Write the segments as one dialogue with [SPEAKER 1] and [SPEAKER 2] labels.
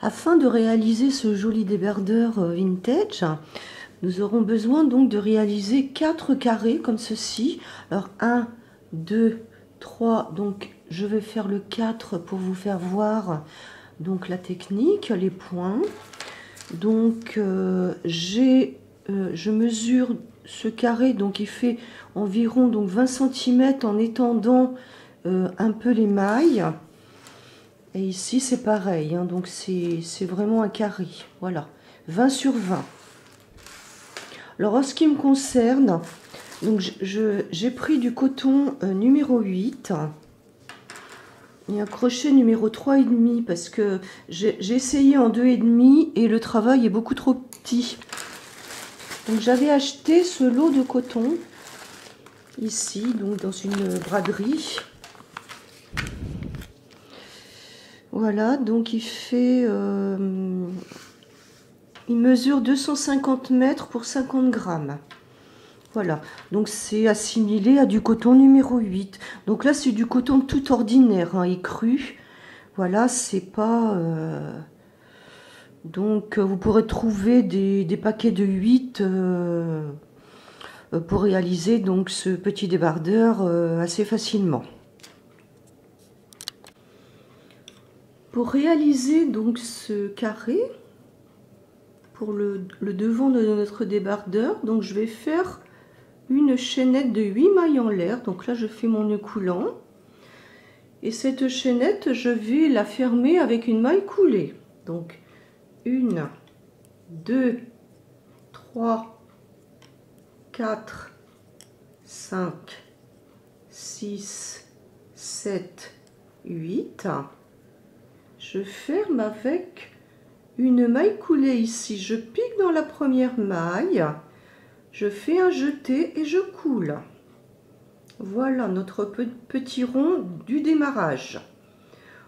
[SPEAKER 1] Afin de réaliser ce joli débardeur vintage, nous aurons besoin donc de réaliser 4 carrés comme ceci. Alors 1, 2, 3, donc je vais faire le 4 pour vous faire voir donc la technique, les points. Donc je mesure ce carré, donc il fait environ donc 20 cm en étendant un peu les mailles. Et ici c'est pareil, hein, donc c'est vraiment un carré, voilà, 20 sur 20. Alors en ce qui me concerne, donc j'ai pris du coton numéro 8 et un crochet numéro 3,5 parce que j'ai essayé en 2,5 et le travail est beaucoup trop petit. Donc j'avais acheté ce lot de coton ici, donc dans une braderie. Voilà, donc il mesure 250 mètres pour 50 grammes. Voilà, donc c'est assimilé à du coton numéro 8. Donc là, c'est du coton tout ordinaire, hein, écru. Voilà, c'est pas... Donc vous pourrez trouver des paquets de 8 pour réaliser donc ce petit débardeur assez facilement. Pour réaliser donc ce carré, pour le devant de notre débardeur, donc je vais faire une chaînette de 8 mailles en l'air. Donc là je fais mon nœud coulant et cette chaînette je vais la fermer avec une maille coulée. Donc 1, 2, 3, 4, 5, 6, 7, 8. Je ferme avec une maille coulée ici. Je pique dans la première maille, je fais un jeté et je coule. Voilà notre petit rond du démarrage.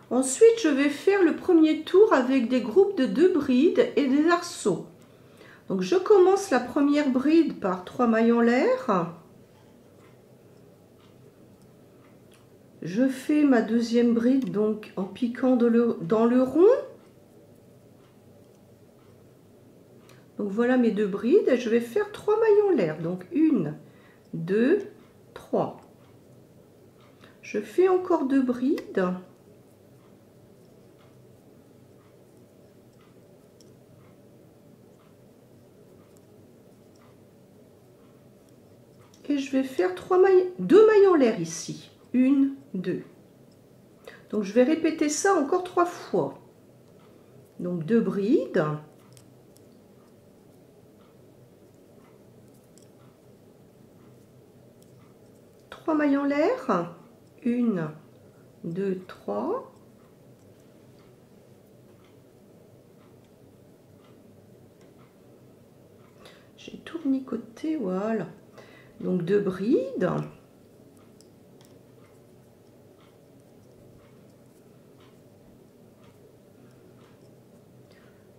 [SPEAKER 1] Ensuite, je vais faire le premier tour avec des groupes de 2 brides et des arceaux. Donc je commence la première bride par 3 mailles en l'air. Je fais ma deuxième bride donc en piquant dans le rond. Donc voilà mes 2 brides et je vais faire 3 mailles en l'air. Donc 1, 2, 3. Je fais encore 2 brides. Et je vais faire 2 mailles en l'air ici. 1, 2. Donc je vais répéter ça encore 3 fois. Donc 2 brides. Trois mailles en l'air. 1, 2, 3. J'ai tournicoté, voilà. Donc 2 brides.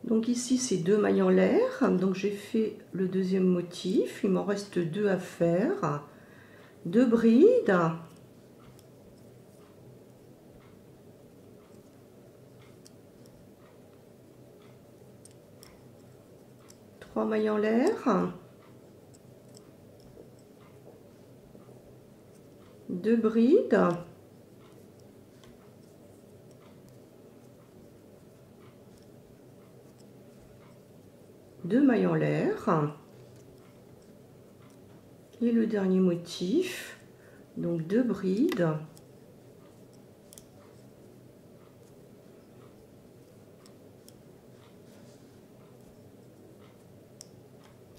[SPEAKER 1] Donc ici c'est 2 mailles en l'air, donc j'ai fait le deuxième motif, il m'en reste 2 à faire. 2 brides. 3 mailles en l'air. 2 brides. 2 mailles en l'air et le dernier motif, donc 2 brides,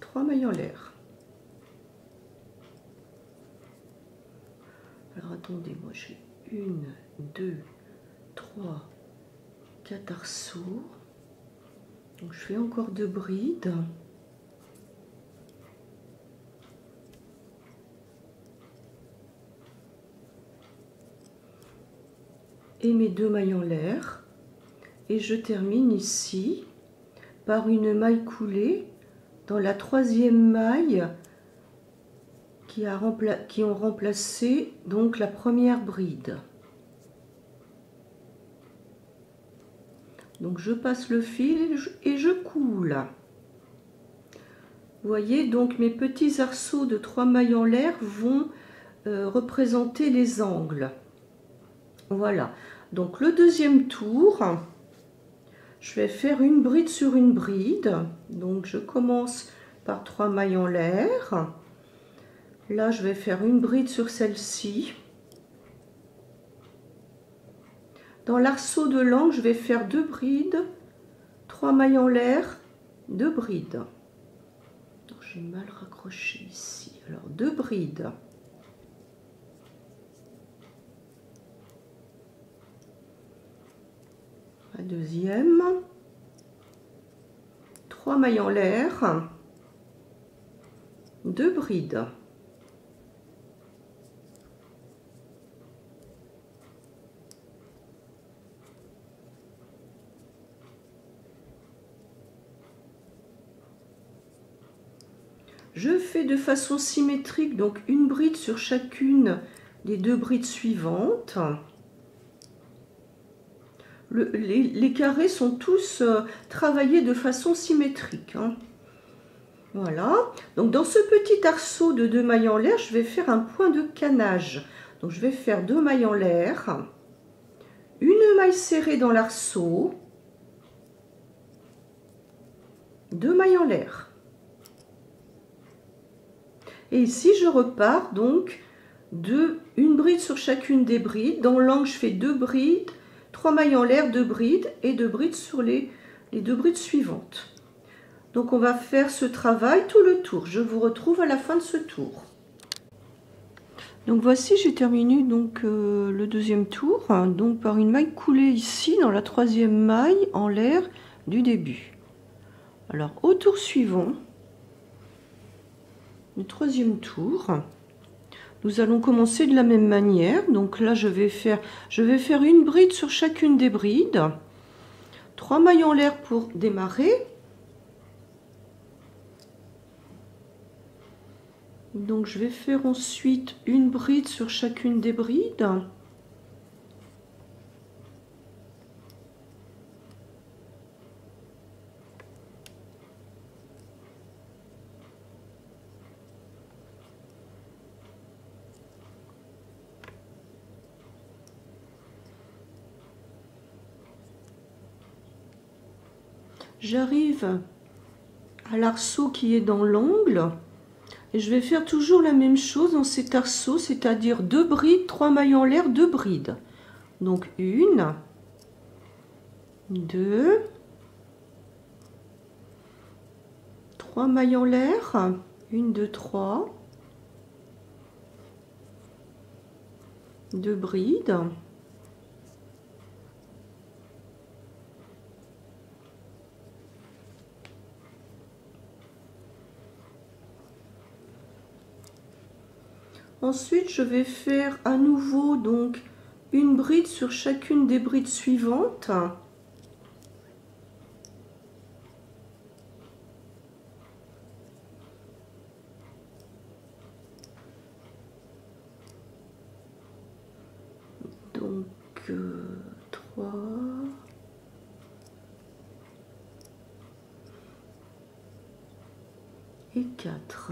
[SPEAKER 1] 3 mailles en l'air. Alors attendez, moi j'ai 1, 2, 3, 4 arceaux. Donc je fais encore 2 brides. Et mes 2 mailles en l'air. Et je termine ici par une maille coulée dans la troisième maille qui ont remplacé donc la première bride. Donc je passe le fil et je coule. Vous voyez, donc mes petits arceaux de 3 mailles en l'air vont représenter les angles. Voilà. Donc le deuxième tour, je vais faire une bride sur une bride. Donc je commence par 3 mailles en l'air. Là, je vais faire une bride sur celle-ci. Dans l'arceau de l'angle, je vais faire 2 brides, 3 mailles en l'air, 2 brides. J'ai mal raccroché ici. Alors 2 brides. La deuxième. 3 mailles en l'air, 2 brides. Je fais de façon symétrique, donc une bride sur chacune des 2 brides suivantes. Les carrés sont tous travaillés de façon symétrique. Hein. Voilà. Donc dans ce petit arceau de 2 mailles en l'air, je vais faire un point de canage. Donc je vais faire 2 mailles en l'air, une maille serrée dans l'arceau, 2 mailles en l'air. Et ici, je repars donc une bride sur chacune des brides. Dans l'angle, je fais 2 brides, 3 mailles en l'air, 2 brides et 2 brides sur les 2 brides suivantes. Donc, on va faire ce travail tout le tour. Je vous retrouve à la fin de ce tour. Donc, voici, j'ai terminé donc, le deuxième tour donc, par une maille coulée ici dans la 3e maille en l'air du début. Alors, au tour suivant, le 3e tour, nous allons commencer de la même manière. Donc là, je vais faire une bride sur chacune des brides, 3 mailles en l'air pour démarrer. Donc je vais faire ensuite une bride sur chacune des brides. J'arrive à l'arceau qui est dans l'angle et je vais faire toujours la même chose dans cet arceau, c'est-à-dire 2 brides, 3 mailles en l'air, 2 brides. Donc 1, 2, 3 mailles en l'air, 1, 2, 3, 2 brides. Ensuite, je vais faire à nouveau donc une bride sur chacune des brides suivantes. Donc 3 et 4.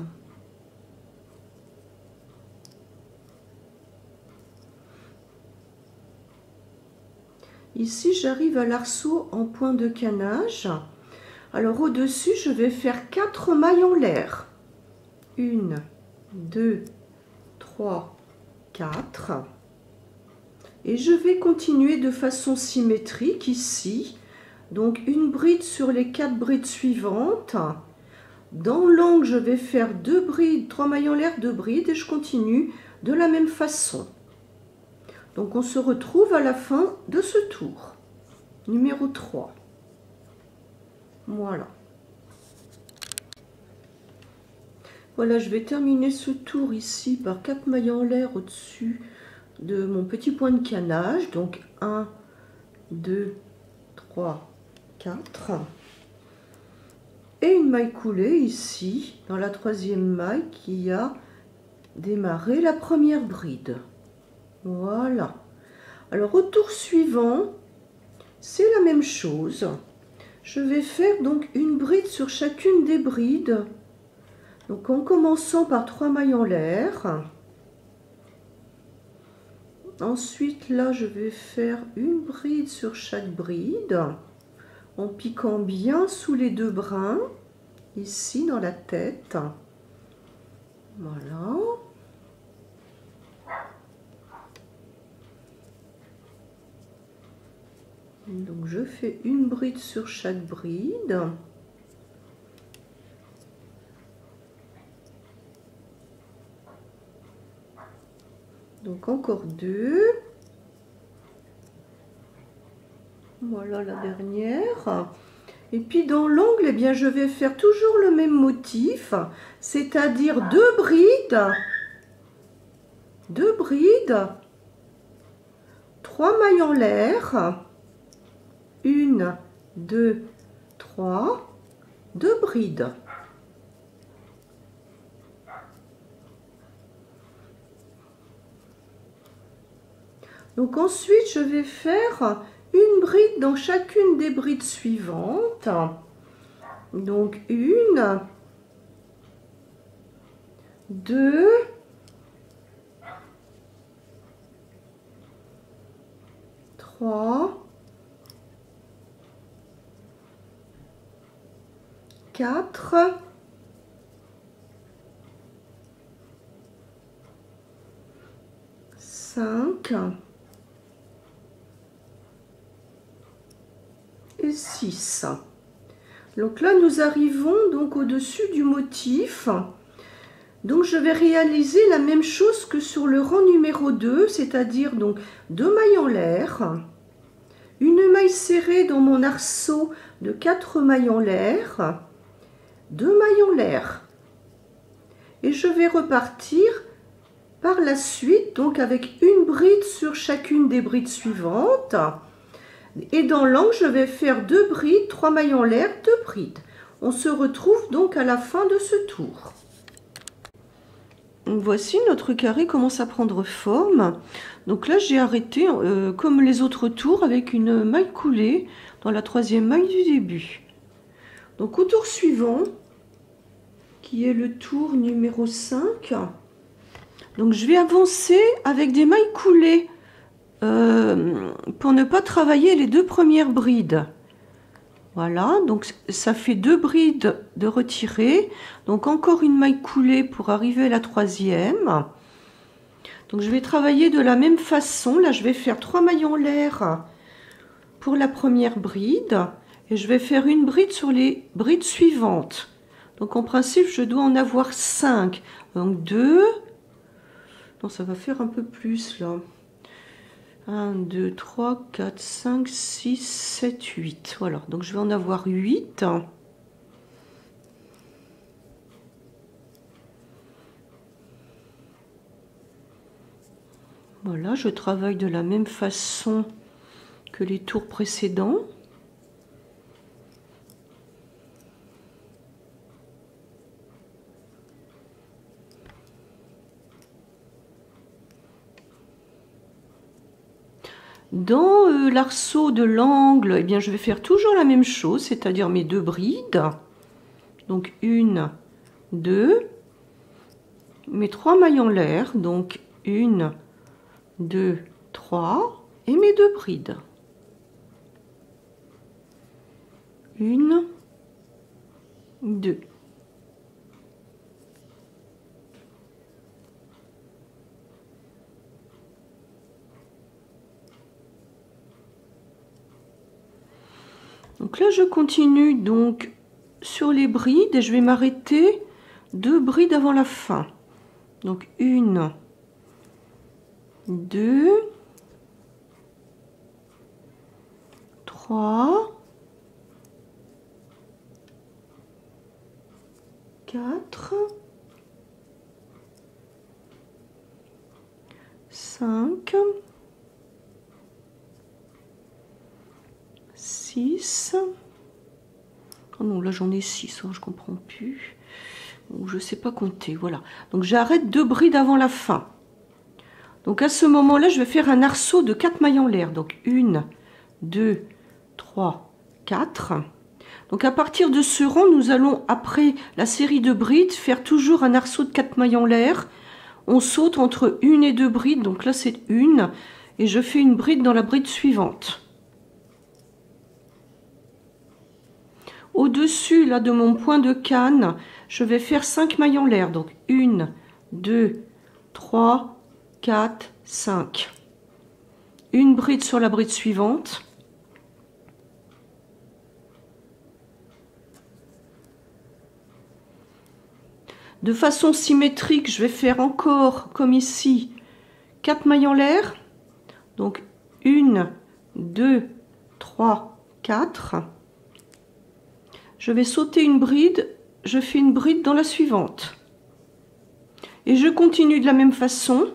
[SPEAKER 1] Ici, j'arrive à l'arceau en point de canage. Alors, au-dessus, je vais faire 4 mailles en l'air. 1, 2, 3, 4. Et je vais continuer de façon symétrique ici. Donc, une bride sur les 4 brides suivantes. Dans l'angle, je vais faire 2 brides, 3 mailles en l'air, 2 brides. Et je continue de la même façon. Donc on se retrouve à la fin de ce tour, numéro 3. Voilà. Voilà, je vais terminer ce tour ici par 4 mailles en l'air au-dessus de mon petit point de canage. Donc 1, 2, 3, 4. Et une maille coulée ici, dans la 3e maille qui a démarré la première bride. Voilà. Alors au tour suivant, c'est la même chose. Je vais faire donc une bride sur chacune des brides. Donc en commençant par 3 mailles en l'air. Ensuite là je vais faire une bride sur chaque bride en piquant bien sous les 2 brins, ici dans la tête. Voilà. Donc je fais une bride sur chaque bride. Donc encore 2. Voilà la dernière. Et puis dans l'angle, eh bien, je vais faire toujours le même motif, c'est-à-dire 2 brides, 2 brides, 3 mailles en l'air, 1, 2, 3, 2 brides. Donc ensuite, je vais faire une bride dans chacune des brides suivantes. Donc 1, 2, 3, 4, 5 et 6. Donc là nous arrivons donc au-dessus du motif. Donc je vais réaliser la même chose que sur le rang numéro 2, c'est-à-dire donc 2 mailles en l'air, une maille serrée dans mon arceau de 4 mailles en l'air, 2 mailles en l'air. Et je vais repartir par la suite donc avec une bride sur chacune des brides suivantes. Et dans l'angle, je vais faire 2 brides, 3 mailles en l'air, 2 brides. On se retrouve donc à la fin de ce tour. Donc voici, notre carré commence à prendre forme. Donc là, j'ai arrêté comme les autres tours avec une maille coulée dans la 3e maille du début. Donc au tour suivant, qui est le tour numéro 5, donc je vais avancer avec des mailles coulées pour ne pas travailler les 2 premières brides. Voilà, donc ça fait 2 brides de retirées, donc encore une maille coulée pour arriver à la 3e. Donc je vais travailler de la même façon. Là je vais faire 3 mailles en l'air pour la première bride et je vais faire une bride sur les brides suivantes. Donc en principe je dois en avoir 5. Donc 2, non ça va faire un peu plus là. 1, 2, 3, 4, 5, 6, 7, 8. Voilà, donc je vais en avoir 8. Voilà, je travaille de la même façon que les tours précédents. Dans l'arceau de l'angle, eh bien, je vais faire toujours la même chose, c'est-à-dire mes 2 brides. Donc 1, 2, mes 3 mailles en l'air, donc 1, 2, 3, et mes 2 brides. 1, 2. Donc là, je continue donc sur les brides et je vais m'arrêter 2 brides avant la fin. Donc 1, 2, 3, 4, 5, 6. Oh non, là j'en ai 6, hein, je comprends plus. Ou je sais pas compter, voilà. Donc j'arrête 2 brides avant la fin. Donc à ce moment-là, je vais faire un arceau de 4 mailles en l'air. Donc 1, 2, 3, 4. Donc à partir de ce rang, nous allons, après la série de brides, faire toujours un arceau de 4 mailles en l'air. On saute entre une et deux brides, donc là c'est une, et je fais une bride dans la bride suivante. Au-dessus là de mon point de canne, je vais faire 5 mailles en l'air, donc 1, 2, 3, 4, 5. Une bride sur la bride suivante. De façon symétrique, je vais faire encore, comme ici, 4 mailles en l'air. Donc 1, 2, 3, 4. Je vais sauter une bride, je fais une bride dans la suivante. Et je continue de la même façon.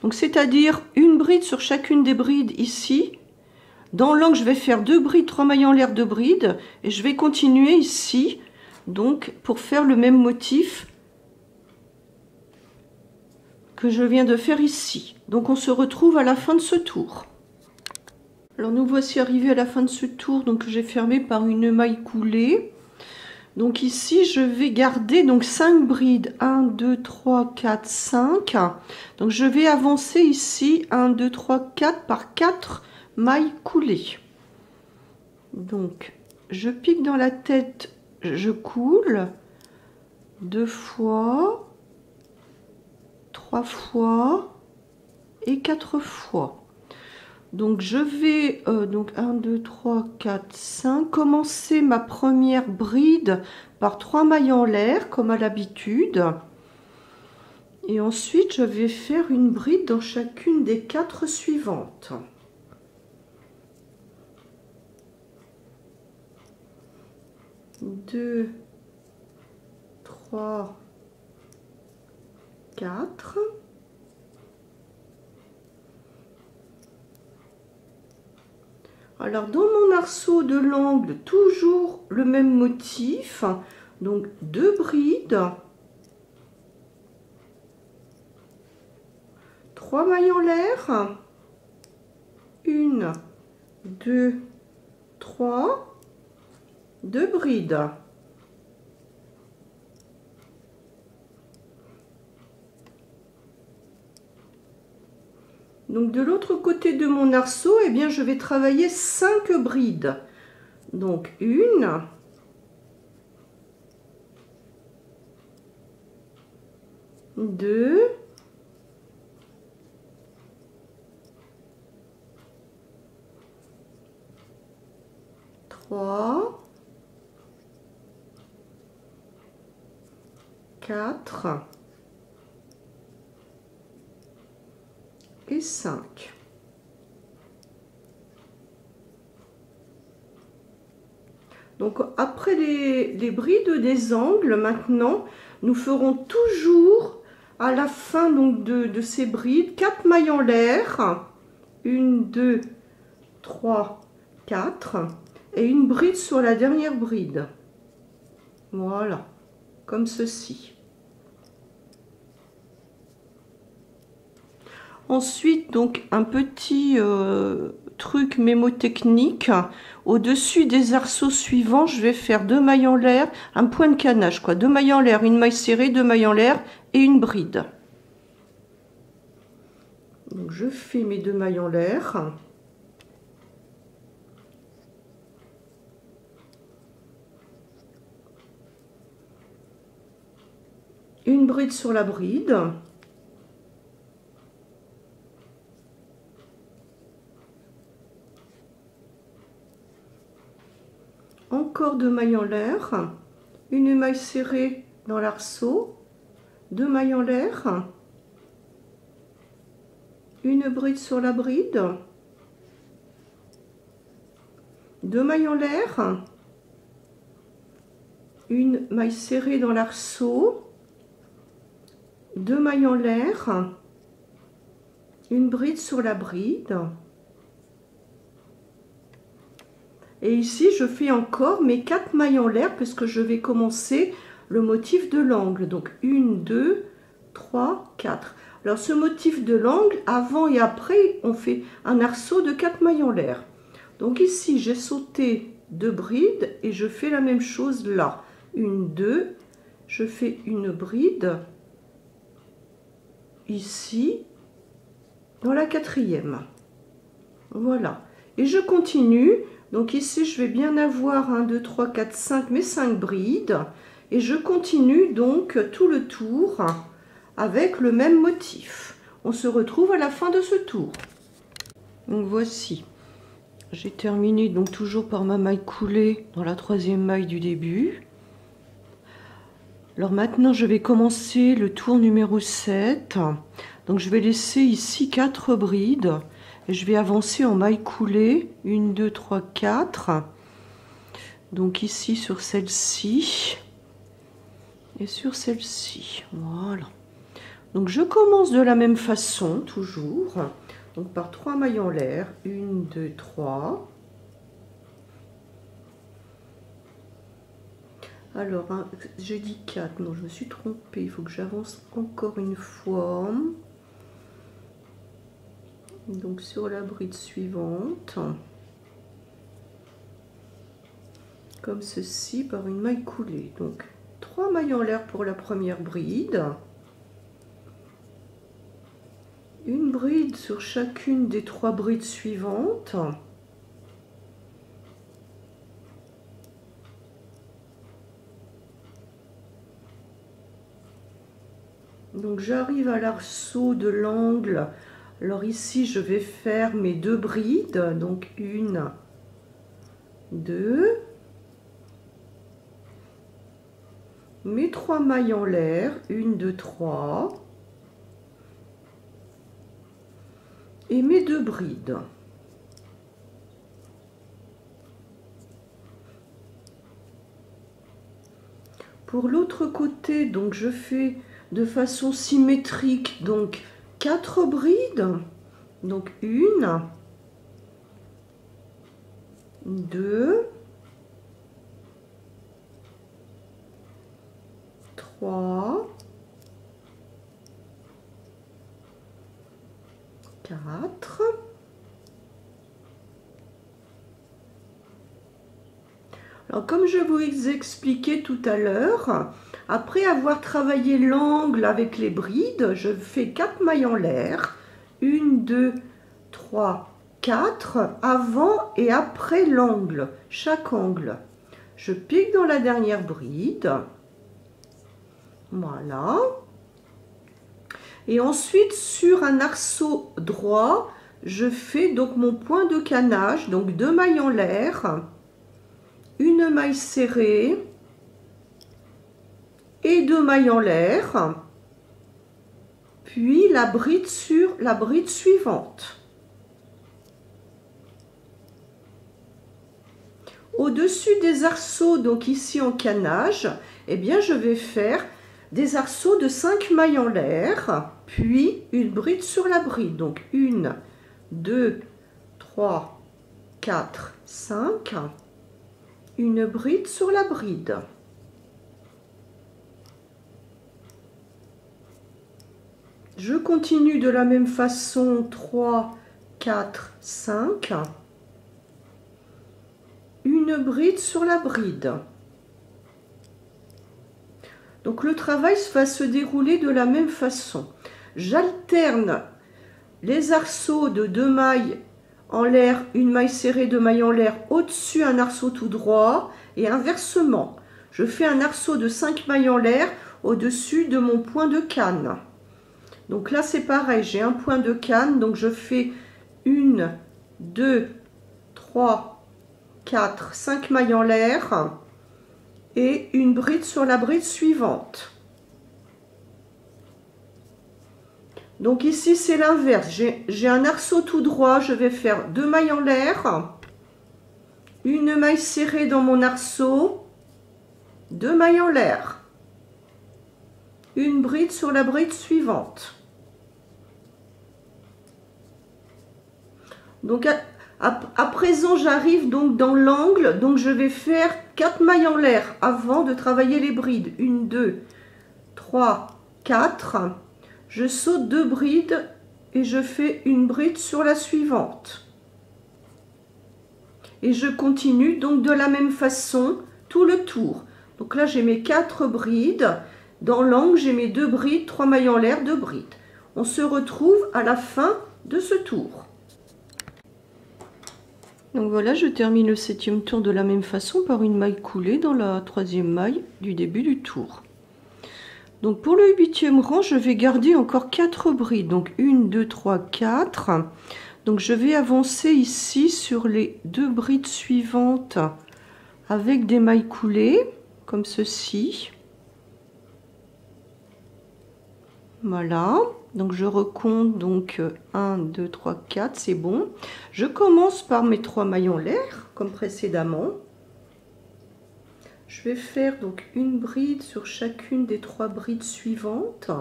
[SPEAKER 1] Donc c'est-à-dire une bride sur chacune des brides ici. Dans l'angle, je vais faire 2 brides, 3 mailles en l'air, 2 brides. Et je vais continuer ici. Donc pour faire le même motif que je viens de faire ici. Donc on se retrouve à la fin de ce tour. Alors nous voici arrivés à la fin de ce tour, donc j'ai fermé par une maille coulée. Donc ici je vais garder donc 5 brides, 1, 2, 3, 4, 5. Donc je vais avancer ici 1, 2, 3, 4 par 4 mailles coulées. Donc je pique dans la tête, je coule 2 fois, 3 fois et 4 fois. Donc je vais donc 1, 2, 3, 4, 5 commencer ma première bride par 3 mailles en l'air comme à l'habitude, et ensuite je vais faire une bride dans chacune des 4 suivantes. Deux, 3, 4. Alors dans mon arceau de l'angle, toujours le même motif, donc 2 brides, 3 mailles en l'air, 1, 2, 3, 2 brides. Donc de l'autre côté de mon arceau, eh bien, je vais travailler 5 brides. Donc 1, 2, 3, 4 et 5. Donc après les brides des angles, maintenant nous ferons toujours à la fin donc de ces brides 4 mailles en l'air, 1, 2, 3, 4 et une bride sur la dernière bride. Voilà, comme ceci. Ensuite, donc un petit truc mémotechnique. Au-dessus des arceaux suivants, je vais faire 2 mailles en l'air, un point de canage, quoi. 2 mailles en l'air, une maille serrée, 2 mailles en l'air et une bride. Donc je fais mes 2 mailles en l'air. Une bride sur la bride. Encore 2 mailles en l'air, une maille serrée dans l'arceau, 2 mailles en l'air, une bride sur la bride, 2 mailles en l'air, une maille serrée dans l'arceau, 2 mailles en l'air, une bride sur la bride. Et ici, je fais encore mes 4 mailles en l'air puisque je vais commencer le motif de l'angle. Donc 1, 2, 3, 4. Alors ce motif de l'angle, avant et après, on fait un arceau de 4 mailles en l'air. Donc ici, j'ai sauté 2 brides et je fais la même chose là. 1, 2, je fais une bride ici, dans la 4e. Voilà. Et je continue. Donc ici, je vais bien avoir 1, 2, 3, 4, 5, mes 5 brides. Et je continue donc tout le tour avec le même motif. On se retrouve à la fin de ce tour. Donc voici. J'ai terminé donc toujours par ma maille coulée dans la 3e maille du début. Alors maintenant, je vais commencer le tour numéro 7. Donc je vais laisser ici 4 brides. Et je vais avancer en maille coulée, 1, 2, 3, 4. Donc ici sur celle-ci et sur celle-ci. Voilà. Donc je commence de la même façon, toujours. Donc par 3 mailles en l'air, 1, 2, 3. Alors, hein, j'ai dit 4, non, je me suis trompée, il faut que j'avance encore une fois. Donc sur la bride suivante, comme ceci, par une maille coulée. Donc 3 mailles en l'air pour la première bride, une bride sur chacune des 3 brides suivantes, donc j'arrive à l'arceau de l'angle. Alors ici, je vais faire mes 2 brides, donc 1, 2, mes 3 mailles en l'air, 1, 2, 3, et mes 2 brides. Pour l'autre côté, donc je fais de façon symétrique, donc 4 brides, donc 1, 2, 3, 4, alors comme je vous ai expliqué tout à l'heure, après avoir travaillé l'angle avec les brides, je fais 4 mailles en l'air, 1, 2, 3, 4, avant et après l'angle, chaque angle. Je pique dans la dernière bride, voilà. Et ensuite, sur un arceau droit, je fais donc mon point de canage, donc 2 mailles en l'air, une maille serrée et 2 mailles en l'air, puis la bride sur la bride suivante. Au-dessus des arceaux, donc ici en canage, eh bien je vais faire des arceaux de 5 mailles en l'air, puis une bride sur la bride. Donc 1, 2, 3, 4, 5, une bride sur la bride. Je continue de la même façon, 3, 4, 5, une bride sur la bride. Donc le travail va se dérouler de la même façon. J'alterne les arceaux de 2 mailles en l'air, une maille serrée, 2 mailles en l'air, au-dessus un arceau tout droit, et inversement. Je fais un arceau de 5 mailles en l'air au-dessus de mon point de canne. Donc là c'est pareil, j'ai un point de canne, donc je fais 1, 2, 3, 4, 5 mailles en l'air et une bride sur la bride suivante. Donc ici c'est l'inverse, j'ai un arceau tout droit, je vais faire 2 mailles en l'air, une maille serrée dans mon arceau, 2 mailles en l'air, une bride sur la bride suivante. Donc à présent j'arrive donc dans l'angle, donc je vais faire 4 mailles en l'air avant de travailler les brides. 1, 2, 3, 4. Je saute 2 brides et je fais une bride sur la suivante. et je continue donc de la même façon tout le tour. Donc là j'ai mes 4 brides, dans l'angle j'ai mes 2 brides, 3 mailles en l'air, 2 brides. On se retrouve à la fin de ce tour. Donc voilà, je termine le 7e tour de la même façon par une maille coulée dans la 3e maille du début du tour. Donc pour le 8e rang, je vais garder encore 4 brides. Donc 1, 2, 3, 4. Donc je vais avancer ici sur les 2 brides suivantes avec des mailles coulées, comme ceci. Voilà. Donc je recompte donc 1, 2, 3, 4, c'est bon. Je commence par mes 3 mailles en l'air, comme précédemment. Je vais faire donc une bride sur chacune des 3 brides suivantes.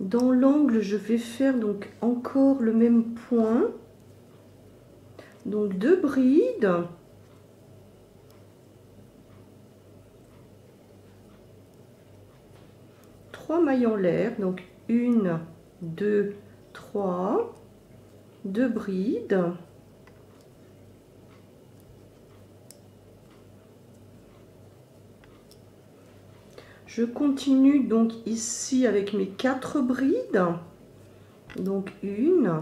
[SPEAKER 1] Dans l'angle, je vais faire donc encore le même point. Donc 2 brides. Trois mailles en l'air, donc 1, 2, 3, 2 brides. Je continue donc ici avec mes 4 brides. Donc 1,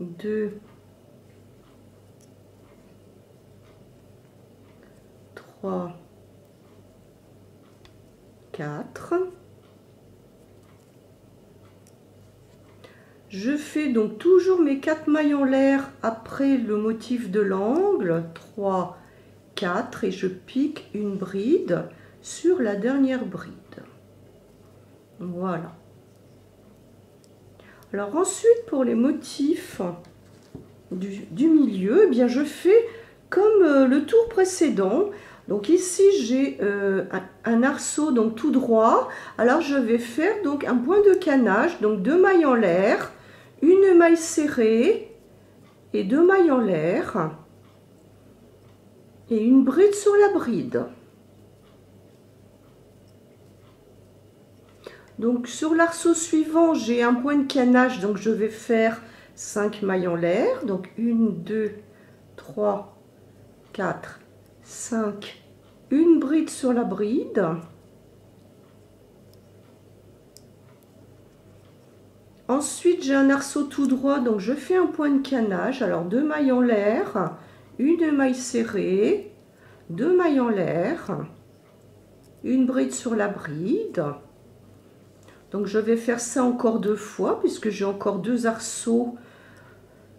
[SPEAKER 1] 2, 3, 4. Je fais donc toujours mes 4 mailles en l'air après le motif de l'angle, 3, 4, et je pique une bride sur la dernière bride. Voilà. Alors ensuite, pour les motifs du milieu, eh bien je fais comme le tour précédent. Donc ici j'ai un arceau donc tout droit. Alors je vais faire donc un point de canage, donc 2 mailles en l'air, une maille serrée et 2 mailles en l'air et une bride sur la bride. Donc sur l'arceau suivant j'ai un point de canage, donc je vais faire 5 mailles en l'air, donc 1, 2, 3, 4, 5, une bride sur la bride. Ensuite j'ai un arceau tout droit, donc je fais un point de canage, alors 2 mailles en l'air, une maille serrée, 2 mailles en l'air, une bride sur la bride. Donc je vais faire ça encore 2 fois puisque j'ai encore 2 arceaux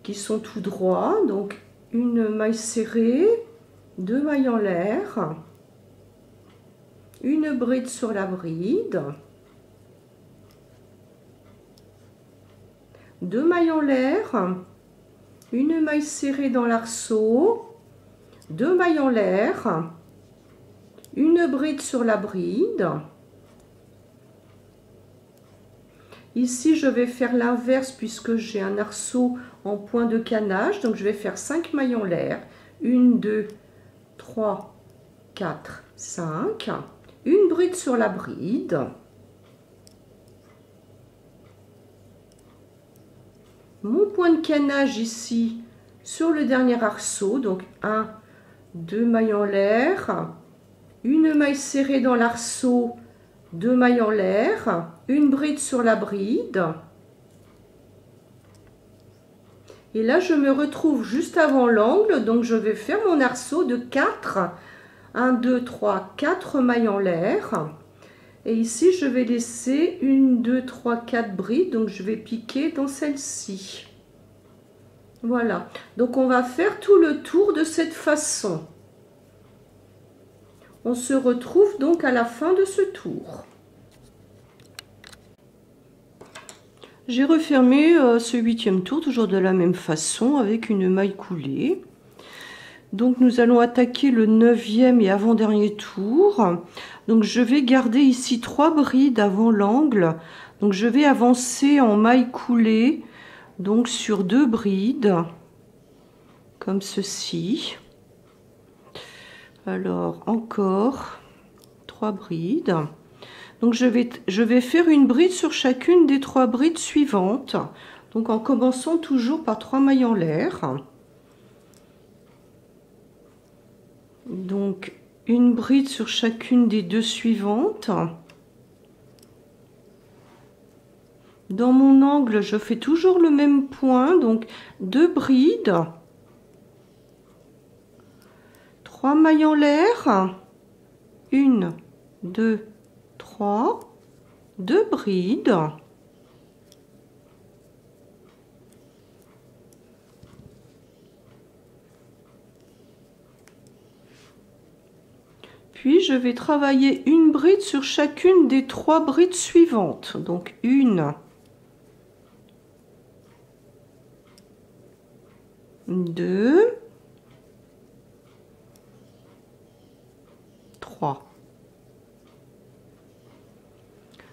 [SPEAKER 1] qui sont tout droits. Donc une maille serrée, 2 mailles en l'air, une bride sur la bride, 2 mailles en l'air, une maille serrée dans l'arceau, 2 mailles en l'air, une bride sur la bride. Ici, je vais faire l'inverse puisque j'ai un arceau en point de canage. Donc, je vais faire 5 mailles en l'air. 1, 2, 3, 4, 5. Une bride sur la bride. Mon point de canage ici sur le dernier arceau. Donc, 1, 2 mailles en l'air. Une maille serrée dans l'arceau. 2 mailles en l'air, une bride sur la bride. Et là, je me retrouve juste avant l'angle, donc je vais faire mon arceau de 4. 1, 2, 3, 4 mailles en l'air. Et ici, je vais laisser 1, 2, 3, 4 brides, donc je vais piquer dans celle-ci. Voilà, donc on va faire tout le tour de cette façon. On se retrouve donc à la fin de ce tour. J'ai refermé ce 8e tour toujours de la même façon avec une maille coulée. Donc nous allons attaquer le 9e et avant-dernier tour. Donc je vais garder ici 3 brides avant l'angle. Donc je vais avancer en maille coulée donc sur 2 brides comme ceci. Alors encore 3 brides. Donc je vais faire une bride sur chacune des 3 brides suivantes. Donc en commençant toujours par 3 mailles en l'air. Donc une bride sur chacune des 2 suivantes. Dans mon angle, je fais toujours le même point, donc 2 brides, 3 mailles en l'air, 1, 2, 3, 2 brides, puis je vais travailler une bride sur chacune des 3 brides suivantes, donc 1, 2, 3.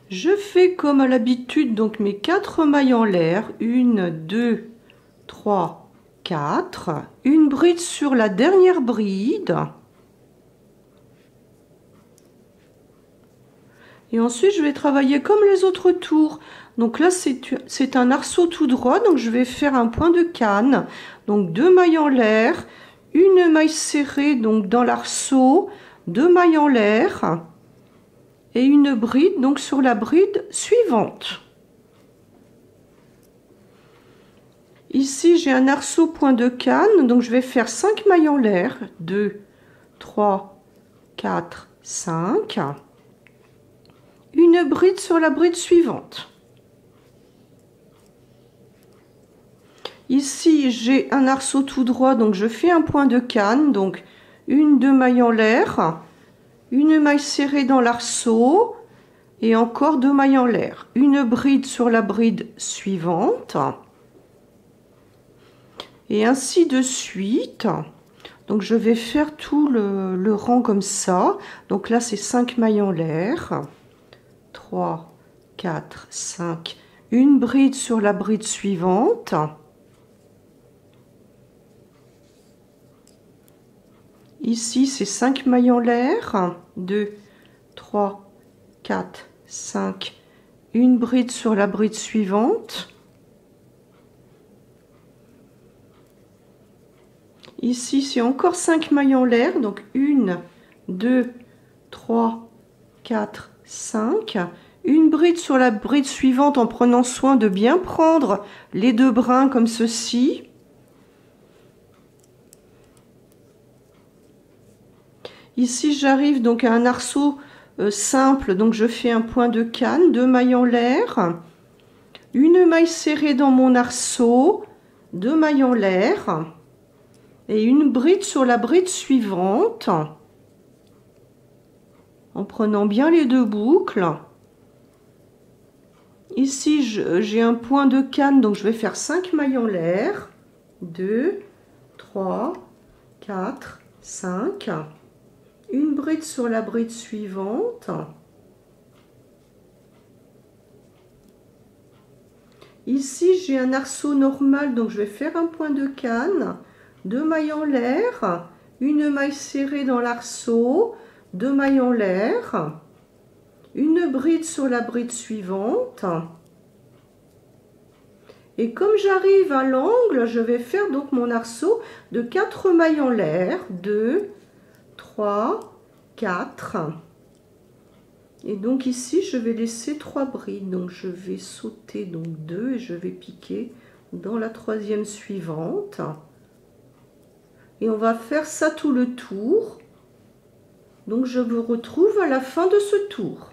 [SPEAKER 1] Je fais comme à l'habitude donc mes 4 mailles en l'air, 1, 2, 3, 4, une bride sur la dernière bride. Et ensuite je vais travailler comme les autres tours. Donc là c'est un arceau tout droit, donc je vais faire un point de canne. Donc 2 mailles en l'air, une maille serrée donc dans l'arceau, 2 mailles en l'air et une bride donc sur la bride suivante. Ici j'ai un arceau point de canne, donc je vais faire 5 mailles en l'air, 2, 3, 4, 5. Une bride sur la bride suivante. Ici j'ai un arceau tout droit, donc je fais un point de canne, donc 1, 2 mailles en l'air, une maille serrée dans l'arceau et encore 2 mailles en l'air, une bride sur la bride suivante et ainsi de suite. Donc je vais faire tout le rang comme ça. Donc là c'est 5 mailles en l'air, 3, 4, 5, une bride sur la bride suivante. Ici, c'est 5 mailles en l'air, 2, 3, 4, 5, une bride sur la bride suivante. Ici, c'est encore 5 mailles en l'air, donc 1, 2, 3, 4, 5. Une bride sur la bride suivante en prenant soin de bien prendre les 2 brins comme ceci. Ici, j'arrive donc à un arceau simple, donc je fais un point de canne, 2 mailles en l'air, une maille serrée dans mon arceau, 2 mailles en l'air et une bride sur la bride suivante en prenant bien les 2 boucles. Ici, j'ai un point de canne, donc je vais faire 5 mailles en l'air, 2, 3, 4, 5. Une bride sur la bride suivante. Ici, j'ai un arceau normal, donc je vais faire un point de canne, 2 mailles en l'air, une maille serrée dans l'arceau, 2 mailles en l'air, une bride sur la bride suivante. Et comme j'arrive à l'angle, je vais faire donc mon arceau de 4 mailles en l'air, 2, 3, 4. Et donc ici, je vais laisser 3 brides. Donc je vais sauter donc 2 et je vais piquer dans la 3e suivante. Et on va faire ça tout le tour. Donc je vous retrouve à la fin de ce tour.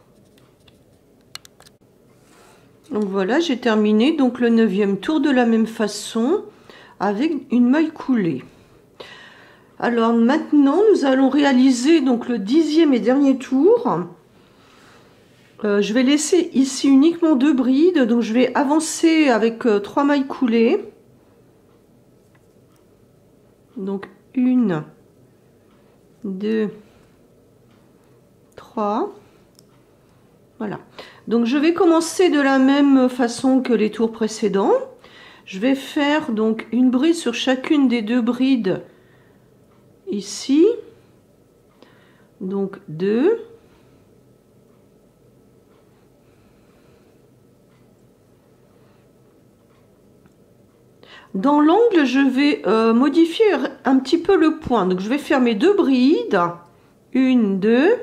[SPEAKER 1] Donc voilà, j'ai terminé donc le 9e tour de la même façon avec une maille coulée. Alors maintenant, nous allons réaliser donc le 10e et dernier tour. Je vais laisser ici uniquement 2 brides, donc je vais avancer avec 3 mailles coulées. Donc 1, 2, 3. Voilà. Donc je vais commencer de la même façon que les tours précédents. Je vais faire donc une bride sur chacune des 2 brides ici. Donc 2, Dans l'angle, je vais modifier un petit peu le point. Donc je vais faire mes 2 brides. 1, 2.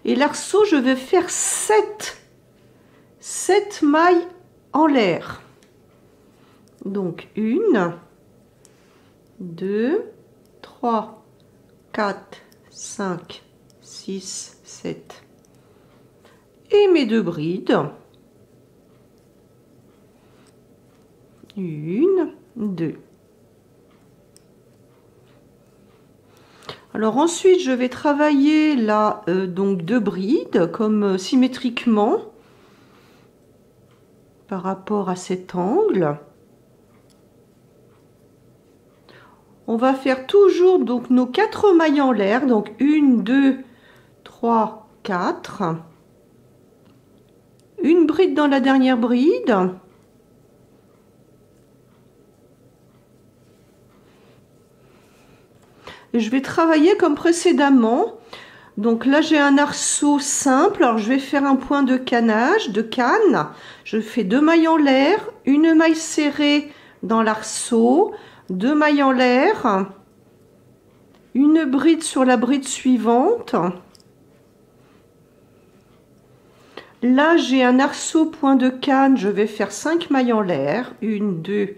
[SPEAKER 1] Et l'arceau, je vais faire 7 mailles en l'air. Donc 1, 2, 3, 4, 5, 6, 7. Et mes 2 brides. 1, 2. Alors ensuite, je vais travailler là, donc 2 brides, comme symétriquement, par rapport à cet angle. On va faire toujours donc nos 4 mailles en l'air, donc 1, 2, 3, 4. Une bride dans la dernière bride. Et je vais travailler comme précédemment. Donc là, j'ai un arceau simple. Alors, je vais faire un point de canage, de canne. Je fais 2 mailles en l'air, une maille serrée dans l'arceau, 2 mailles en l'air, une bride sur la bride suivante. Là, j'ai un arceau point de canne. Je vais faire 5 mailles en l'air. 1, 2,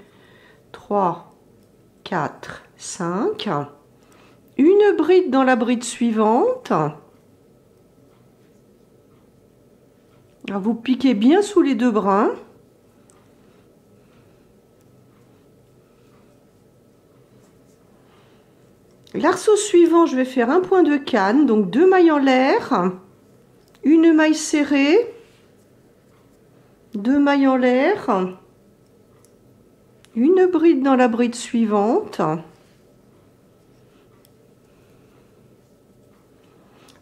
[SPEAKER 1] 3, 4, 5. Une bride dans la bride suivante. Alors vous piquez bien sous les 2 brins. L'arceau suivant, je vais faire un point de canne, donc 2 mailles en l'air, une maille serrée, 2 mailles en l'air, une bride dans la bride suivante.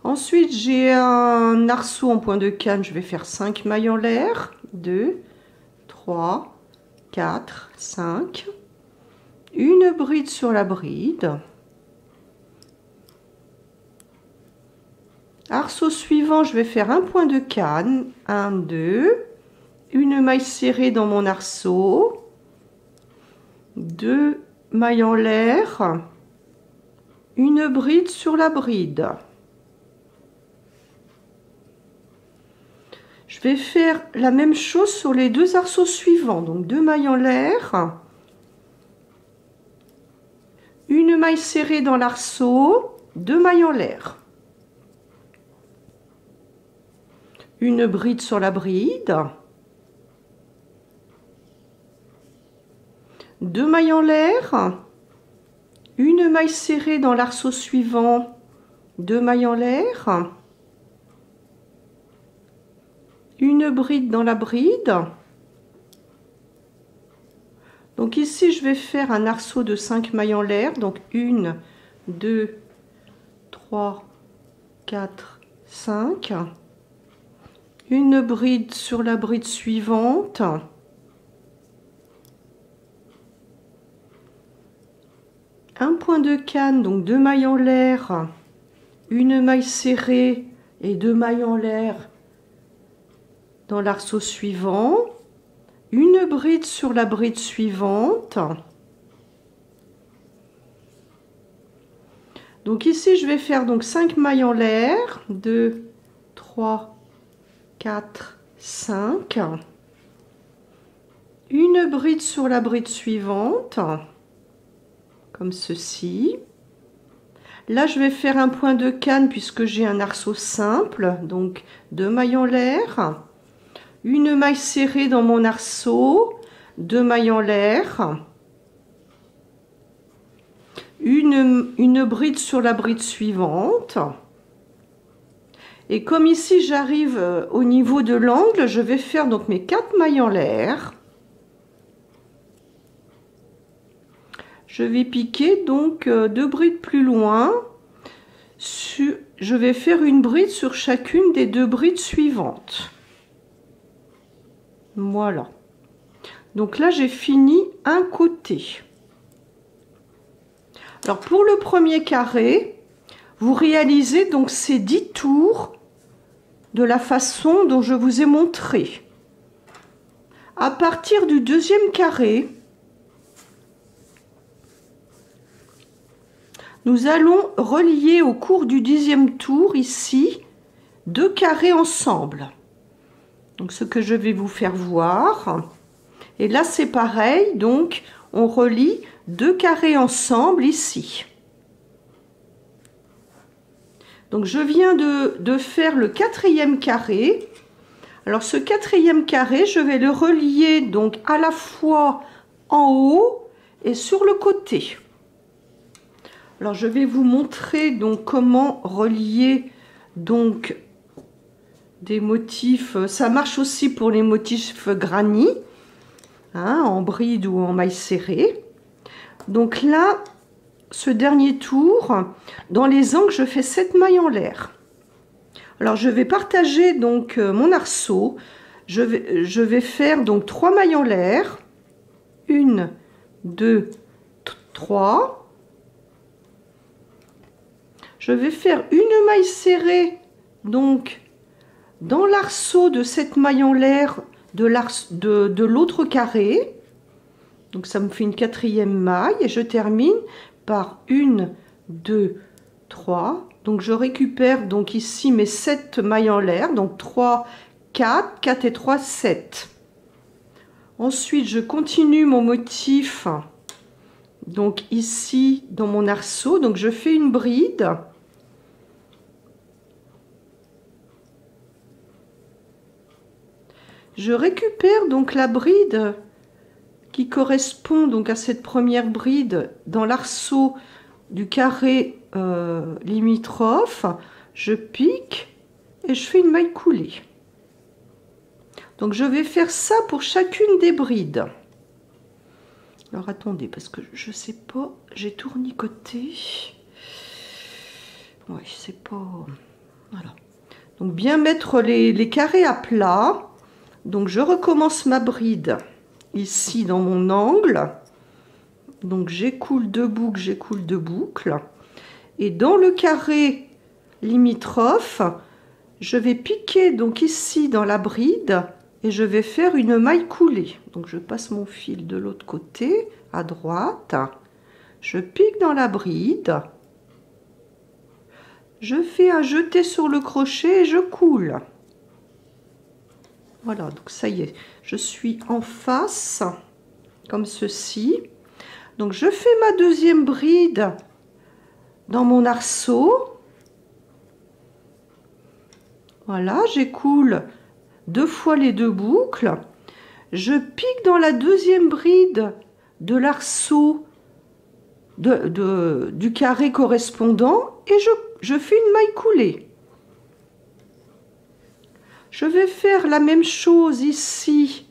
[SPEAKER 1] Ensuite, j'ai un arceau en point de canne, je vais faire 5 mailles en l'air, 2, 3, 4, 5, une bride sur la bride. Arceau suivant, je vais faire un point de canne, 1, 2, une maille serrée dans mon arceau, 2 mailles en l'air, une bride sur la bride. Je vais faire la même chose sur les 2 arceaux suivants. Donc 2 mailles en l'air, une maille serrée dans l'arceau, 2 mailles en l'air, une bride sur la bride, 2 mailles en l'air, une maille serrée dans l'arceau suivant, 2 mailles en l'air, une bride dans la bride. Donc ici, je vais faire un arceau de 5 mailles en l'air. Donc 1, 2, 3, 4, 5. Une bride sur la bride suivante. Un point de canne, donc 2 mailles en l'air, une maille serrée et 2 mailles en l'air dans l'arceau suivant, une bride sur la bride suivante. Donc ici, je vais faire donc 5 mailles en l'air, 2, 3, 4, 5. Une bride sur la bride suivante, comme ceci. Là, je vais faire un point de canne puisque j'ai un arceau simple, donc 2 mailles en l'air, une maille serrée dans mon arceau, 2 mailles en l'air, une bride sur la bride suivante. Et comme ici j'arrive au niveau de l'angle, je vais faire donc mes 4 mailles en l'air. Je vais piquer donc 2 brides plus loin. Je vais faire une bride sur chacune des 2 brides suivantes. Voilà. Donc là, j'ai fini un côté. Alors pour le premier carré, vous réalisez donc ces 10 tours de la façon dont je vous ai montré. À partir du deuxième carré, nous allons relier au cours du 10e tour ici 2 carrés ensemble. Donc ce que je vais vous faire voir. Et là c'est pareil, donc on relie 2 carrés ensemble ici. Donc je viens de faire le 4e carré. Alors ce 4e carré, je vais le relier donc à la fois en haut et sur le côté. Alors je vais vous montrer donc comment relier donc des motifs. Ça marche aussi pour les motifs granit, hein, en bride ou en maille serrée. Donc là, ce dernier tour, dans les angles, je fais 7 mailles en l'air. Alors je vais partager donc mon arceau. Je vais faire donc 3 mailles en l'air. 1, 2, 3. Je vais faire une maille serrée donc dans l'arceau de cette maille en l'air de l'autre carré. Donc ça me fait une 4e maille et je termine par 1, 2, 3. Donc je récupère donc ici mes 7 mailles en l'air, donc 3, 4, 4 et 3, 7. Ensuite je continue mon motif donc ici dans mon arceau, donc je fais une bride. Je récupère donc la bride qui correspond donc à cette première bride dans l'arceau du carré limitrophe. Je pique et je fais une maille coulée. Donc je vais faire ça pour chacune des brides. Alors attendez, parce que je sais pas, j'ai tournicoté. Ouais, c'est pas... Voilà. Donc bien mettre les carrés à plat. Donc je recommence ma bride ici dans mon angle. Donc j'écoule 2 boucles, j'écoule 2 boucles. Et dans le carré limitrophe, je vais piquer donc ici dans la bride et je vais faire une maille coulée. Donc je passe mon fil de l'autre côté à droite. Je pique dans la bride. Je fais un jeté sur le crochet et je coule. Voilà, donc ça y est, je suis en face, comme ceci. Donc je fais ma 2e bride dans mon arceau. Voilà, j'écoule 2 fois les 2 boucles. Je pique dans la 2e bride de l'arceau du carré correspondant et je fais une maille coulée. Je vais faire la même chose ici.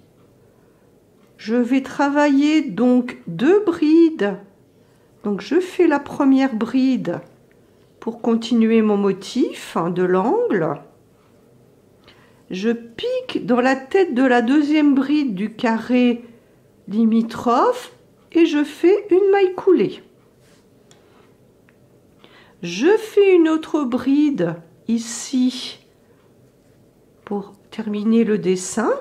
[SPEAKER 1] Je vais travailler donc 2 brides. Donc je fais la première bride pour continuer mon motif de l'angle. Je pique dans la tête de la 2e bride du carré limitrophe et je fais une maille coulée. Je fais une autre bride ici pour terminer le dessin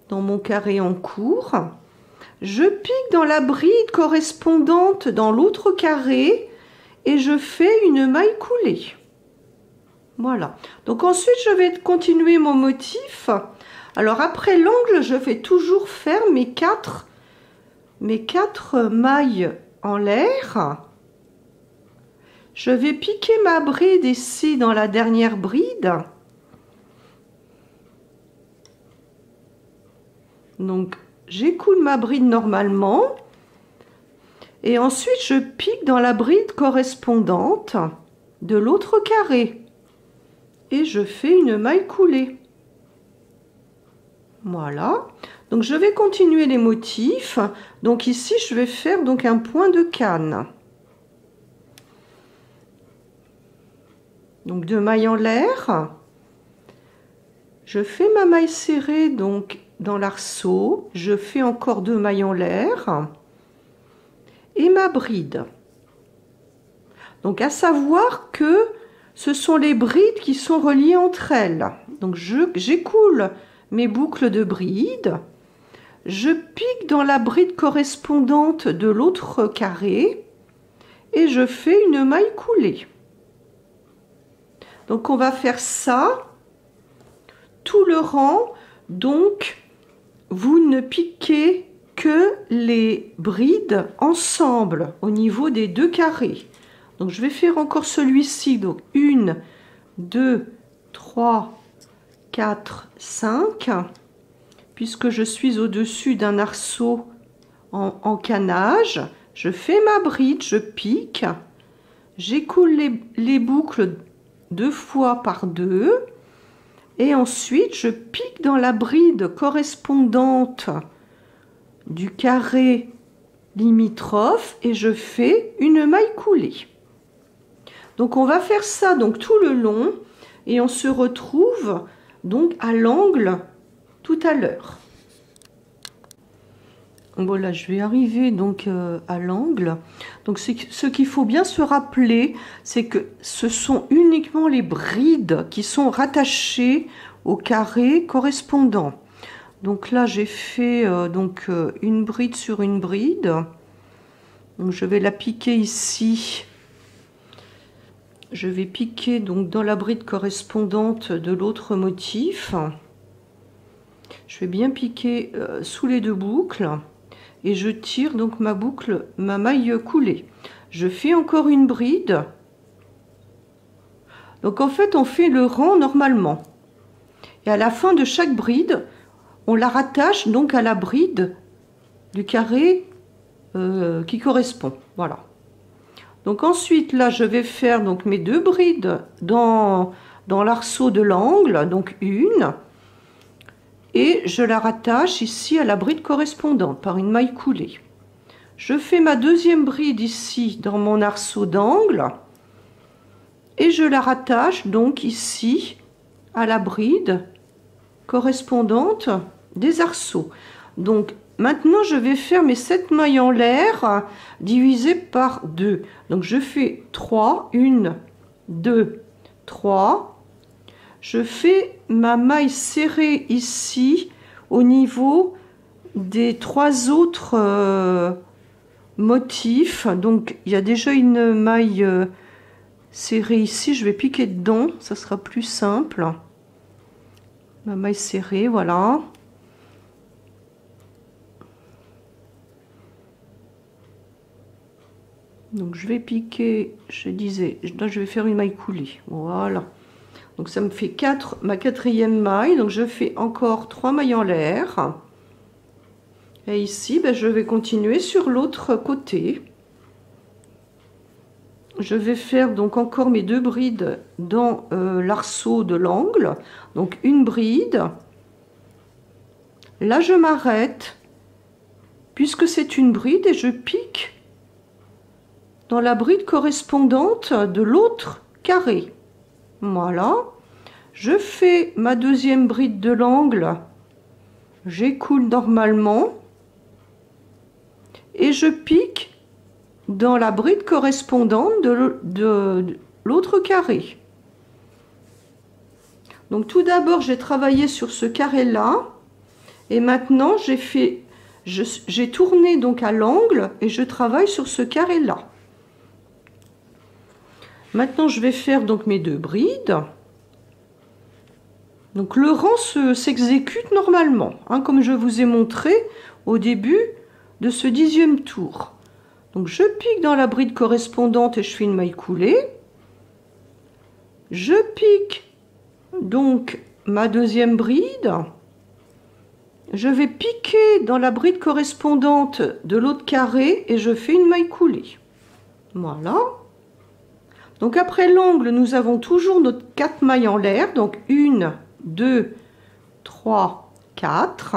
[SPEAKER 1] dans mon carré en cours. Je pique dans la bride correspondante dans l'autre carré et je fais une maille coulée. Voilà. Donc ensuite je vais continuer mon motif. Alors après l'angle, je vais toujours faire mes 4 mailles en l'air. Je vais piquer ma bride ici dans la dernière bride. Donc j'écoule ma bride normalement et ensuite je pique dans la bride correspondante de l'autre carré et je fais une maille coulée. Voilà, donc je vais continuer les motifs. Donc ici je vais faire donc un point de canne. Donc 2 mailles en l'air. Je fais ma maille serrée donc dans l'arceau, je fais encore 2 mailles en l'air et ma bride. Donc à savoir que ce sont les brides qui sont reliées entre elles. Donc j'écoule mes boucles de bride. Je pique dans la bride correspondante de l'autre carré et je fais une maille coulée. Donc on va faire ça tout le rang. Donc vous ne piquez que les brides ensemble au niveau des deux carrés. Donc je vais faire encore celui-ci. Donc 1, 2, 3, 4, 5. Puisque je suis au-dessus d'un arceau en canage, je fais ma bride, je pique, j'écoule les boucles 2 fois par 2 et ensuite je pique dans la bride correspondante du carré limitrophe et je fais une maille coulée. Donc on va faire ça donc tout le long et on se retrouve donc à l'angle tout à l'heure. Voilà, je vais arriver donc à l'angle. Donc ce qu'il faut bien se rappeler, c'est que ce sont uniquement les brides qui sont rattachées au carré correspondant. Donc là, j'ai fait une bride sur une bride. Donc je vais la piquer ici. Je vais piquer donc dans la bride correspondante de l'autre motif. Je vais bien piquer sous les deux boucles et je tire donc ma maille coulée. Je fais encore une bride. Donc en fait, on fait le rang normalement. Et à la fin de chaque bride, on la rattache donc à la bride du carré qui correspond. Voilà. Donc ensuite, là, je vais faire donc mes deux brides dans l'arceau de l'angle, donc une. Et je la rattache ici à la bride correspondante par une maille coulée. Je fais ma deuxième bride ici dans mon arceau d'angle et je la rattache donc ici à la bride correspondante des arceaux. Donc maintenant je vais faire mes 7 mailles en l'air divisées par 2. Donc je fais 3, 1, 2, 3. Je fais ma maille serrée ici au niveau des 3 autres motifs. Donc il y a déjà une maille serrée ici. Je vais piquer dedans, ça sera plus simple. Ma maille serrée, voilà. Donc je vais piquer, je disais, là je vais faire une maille coulée. Voilà. Donc ça me fait ma 4e maille. Donc je fais encore 3 mailles en l'air. Et ici, je vais continuer sur l'autre côté. Je vais faire donc encore mes 2 brides dans l'arceau de l'angle. Donc une bride. Là, je m'arrête puisque c'est une bride et je pique dans la bride correspondante de l'autre carré. Voilà, je fais ma deuxième bride de l'angle, j'écoule normalement et je pique dans la bride correspondante de l'autre carré. Donc tout d'abord j'ai travaillé sur ce carré là et maintenant j'ai tourné donc à l'angle et je travaille sur ce carré là. Maintenant, je vais faire donc mes 2 brides. Donc le rang s'exécute normalement, hein, comme je vous ai montré au début de ce 10e tour. Donc je pique dans la bride correspondante et je fais une maille coulée. Je pique donc ma deuxième bride. Je vais piquer dans la bride correspondante de l'autre carré et je fais une maille coulée. Voilà. Donc après l'angle, nous avons toujours notre 4 mailles en l'air. Donc 1, 2, 3, 4.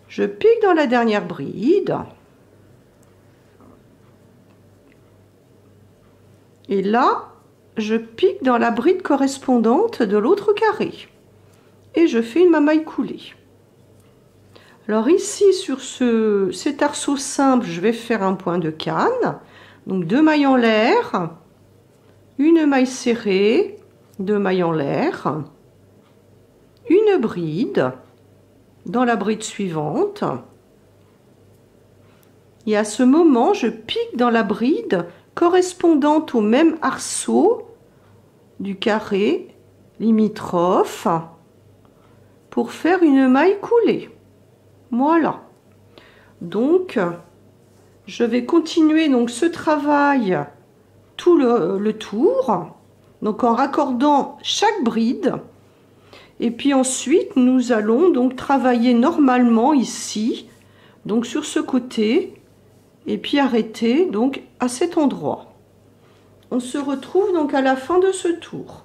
[SPEAKER 1] Je pique dans la dernière bride. Et là, je pique dans la bride correspondante de l'autre carré. Et je fais ma maille coulée. Alors ici, sur cet arceau simple, je vais faire un point de canne. Donc 2 mailles en l'air, une maille serrée, 2 mailles en l'air, une bride dans la bride suivante. Et à ce moment, je pique dans la bride correspondante au même arceau du carré limitrophe pour faire une maille coulée. Voilà. Donc, je vais continuer donc ce travail tout le tour, donc en raccordant chaque bride. Et puis ensuite, nous allons donc travailler normalement ici, donc sur ce côté, et puis arrêter donc à cet endroit. On se retrouve donc à la fin de ce tour.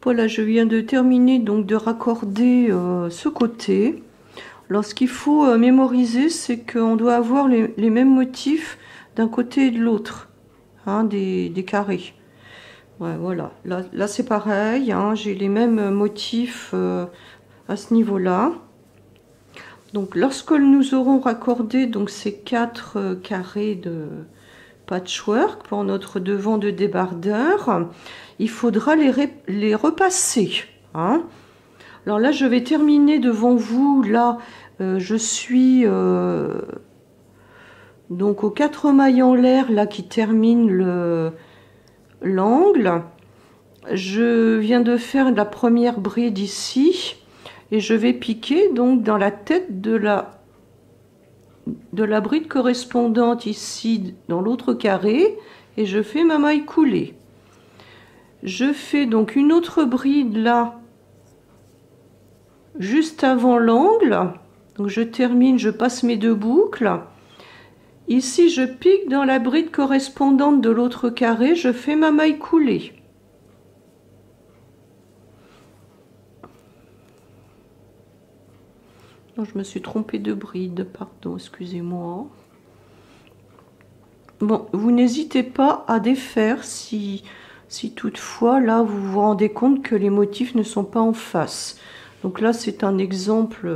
[SPEAKER 1] Voilà, je viens de terminer donc de raccorder ce côté. Alors ce qu'il faut mémoriser, c'est qu'on doit avoir les mêmes motifs d'un côté et de l'autre, hein, des carrés. Ouais, voilà, là c'est pareil, hein, j'ai les mêmes motifs à ce niveau-là. Donc lorsque nous aurons raccordé donc ces 4 carrés de patchwork pour notre devant de débardeur, il faudra les repasser, hein. Alors là, je vais terminer devant vous. Là, je suis donc aux 4 mailles en l'air là qui terminent l'angle. Je viens de faire la première bride ici et je vais piquer donc dans la tête de la bride correspondante ici dans l'autre carré et je fais ma maille coulée. Je fais donc une autre bride là juste avant l'angle, donc je termine, je passe mes 2 boucles. Ici je pique dans la bride correspondante de l'autre carré, je fais ma maille coulée. Non, je me suis trompée de bride, pardon, excusez-moi. Bon, vous n'hésitez pas à défaire si toutefois là vous vous rendez compte que les motifs ne sont pas en face. Donc là, c'est un exemple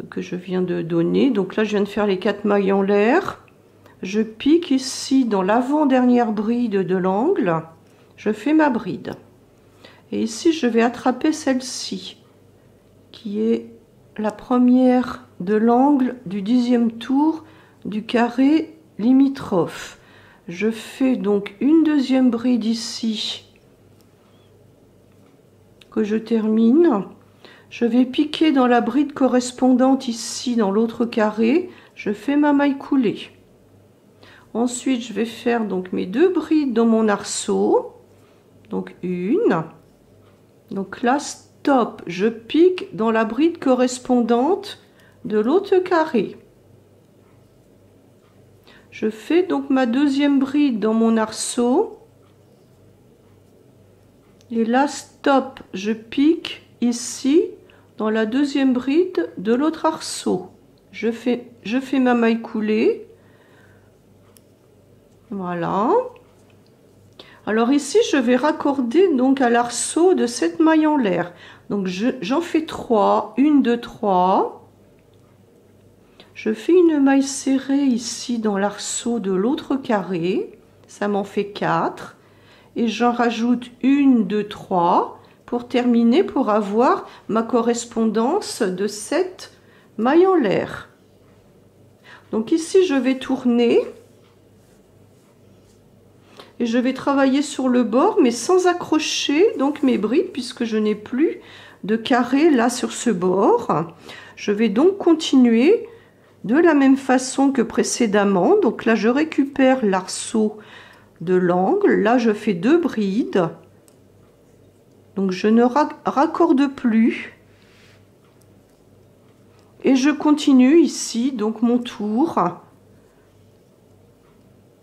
[SPEAKER 1] que je viens de donner. Donc là, je viens de faire les 4 mailles en l'air. Je pique ici dans l'avant-dernière bride de l'angle. Je fais ma bride. Et ici, je vais attraper celle-ci, qui est la première de l'angle du 10e tour du carré limitrophe. Je fais donc une deuxième bride ici, que je termine. Je vais piquer dans la bride correspondante ici dans l'autre carré, je fais ma maille coulée. Ensuite je vais faire donc mes 2 brides dans mon arceau, donc une, donc là stop, je pique dans la bride correspondante de l'autre carré. Je fais donc ma 2e bride dans mon arceau. Et là, stop, je pique ici dans la 2e bride de l'autre arceau. Je fais ma maille coulée. Voilà. Alors ici, je vais raccorder donc à l'arceau de cette maille en l'air. Donc j'en fais 3, 1, 2, 3. Je fais une maille serrée ici dans l'arceau de l'autre carré. Ça m'en fait 4. Et j'en rajoute 1, 2, 3 pour terminer, pour avoir ma correspondance de cette maille en l'air. Donc ici, je vais tourner et je vais travailler sur le bord, mais sans accrocher donc mes brides, puisque je n'ai plus de carré là sur ce bord. Je vais donc continuer de la même façon que précédemment. Donc là, je récupère l'arceau de l'angle, là je fais 2 brides, donc je ne raccorde plus et je continue ici donc mon tour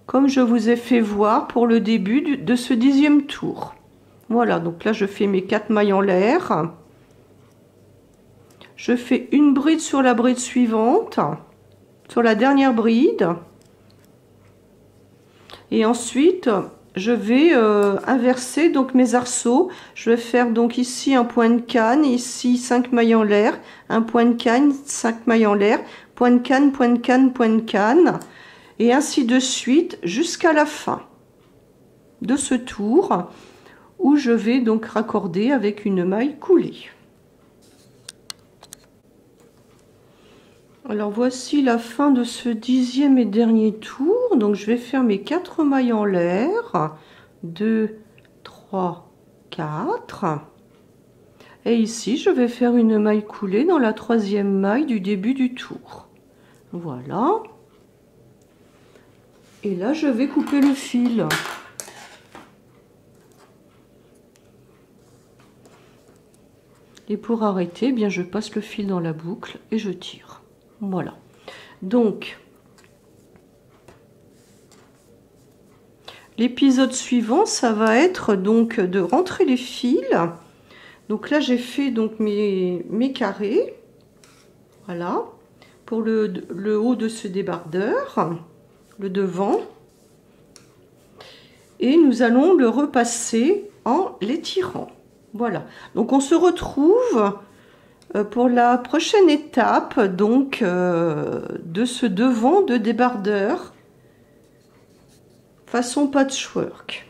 [SPEAKER 1] comme je vous ai fait voir pour le début de ce 10e tour. Voilà, donc là je fais mes 4 mailles en l'air, je fais une bride sur la bride suivante, sur la dernière bride. Et ensuite, je vais inverser donc mes arceaux. Je vais faire donc ici un point de canne, ici 5 mailles en l'air, un point de canne, 5 mailles en l'air, point de canne, point de canne, point de canne, et ainsi de suite jusqu'à la fin de ce tour où je vais donc raccorder avec une maille coulée. Alors voici la fin de ce 10e et dernier tour. Donc je vais faire mes 4 mailles en l'air. 2, 3, 4. Et ici je vais faire une maille coulée dans la 3e maille du début du tour. Voilà. Et là je vais couper le fil. Et pour arrêter, eh bien je passe le fil dans la boucle et je tire. Voilà. Donc, l'épisode suivant, ça va être donc de rentrer les fils. Donc là, j'ai fait donc mes carrés. Voilà. Pour le haut de ce débardeur, le devant. Et nous allons le repasser en l'étirant. Voilà. Donc on se retrouve pour la prochaine étape donc de ce devant de débardeur façon patchwork.